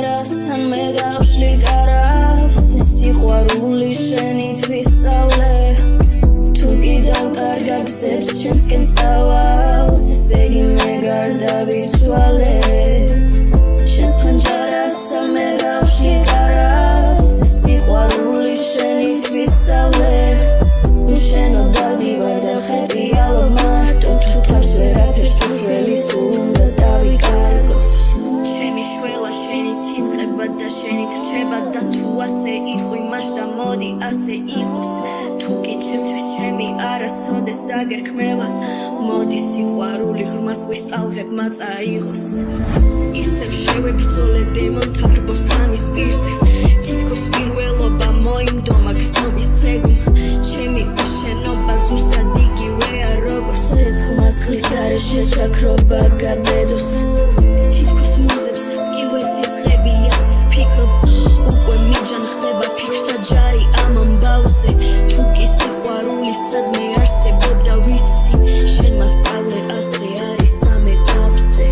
ფანჯარას ან მე გავშლი კარავს სიყვარული შენით ვისწავლე თუ კიდევ კარგად გზებს ჩემსკენ სწავლავს ესე იგი მე გარდა ვიცვალე შენს ფანჯარას ან მე გავშლი კარავს სიყვარული შენით ვისწავლე უშენო დავდივარ და ხეტიალო მარტო თუ თავს ვერაფერს უშველი სულ უნდა დავიკარგო ჩემი შველა შენით იწყება და შენით რჩება და თუ ასე იყო იმაშ და მოდი ასე იყოს თუ კი ჩემთვის ჩემი არასოდეს დაგერქმევა მოდი სიყვარული ღრმას ყვის ტალღებ მაწა იყოს ისევ შევებიძოლე დემონთა ბრბოს ამის პირზე თითქოს პირველობა მოიმდომა გრძნობის სეგում ჩემი შენობა ზუსტად იგივეა როგორც ეს ხმასხლის გარეშე ჩაქრობა გაბედოს თითქოს მუზებსაც კი ვეზიზღები ასე ვფიქრობ უკვე მიჯან ხდება ფიქრთა ჯარი ამ ამბავზე თუ კი სიყვარული სადმე არსებობდა ვიცი შენ მასწავლე ასე არის ამ ეტაპზე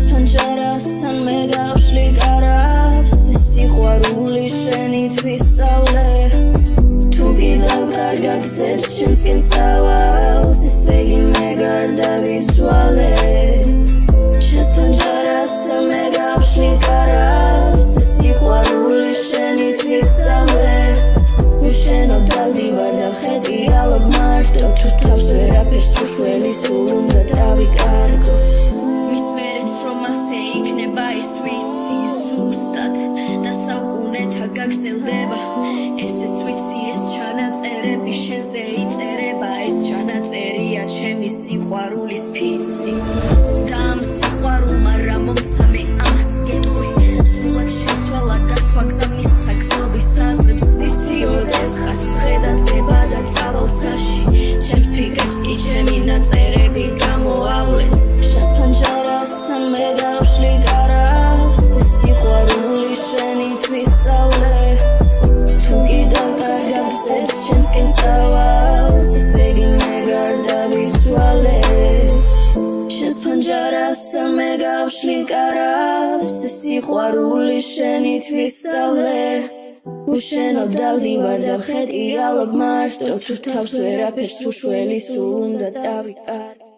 ფანჯარას ან მე გავშლი კარავს სიყვარული შენით ვისწავლე თუ კიდევ კარგად გზებს ჩემსკენ სწავლავს ესე იგი მე გარდა ვიცვალე შენს ფანჯარას ან მე გავშლი კარავს სიყვარული შენით ვისწავლე უშენო დავდივარ და ხეტიალობ მარტო თუ თავს ვერაფერს უშველი სულ უნდა დავიკარგო მის მერეც რომ ასე იქნება ის ვიცი ზუსტად და საუკუნეთა გაგრძელდება ესეც ვიცი ეს ჩანაწერები შენზე იწერება ეს ჩანაწერია ჩემი სიყვარულის ფიცი და ამ სიყვარულმა რა მომცამე ამას გეტყვი სულად შეცვალა და სხვა გზა მისცა გზნობის აზრებს ვიციოდეს ხას დღე დადგება და წავალსაში ჩემს ფიქრებს კი ჩემი ნაწერები გამოავლენს შენს ფანჯარას ან მე გავშლი კარავს სიყვარული შენით ვისწავლე თუ კიდევ კარგად გზებს ჩემსკენ სწავლავს ესე იგი მე გარდა ვიცვალე შენს ფანჯარას ან მე გავშლი კარავს სიყვარული შენით ვისწავლე უშენო დავდივარ და ხეტიალობ მარტო თუ თავს ვერაფერს უშველი სულ უნდა დავიკარგო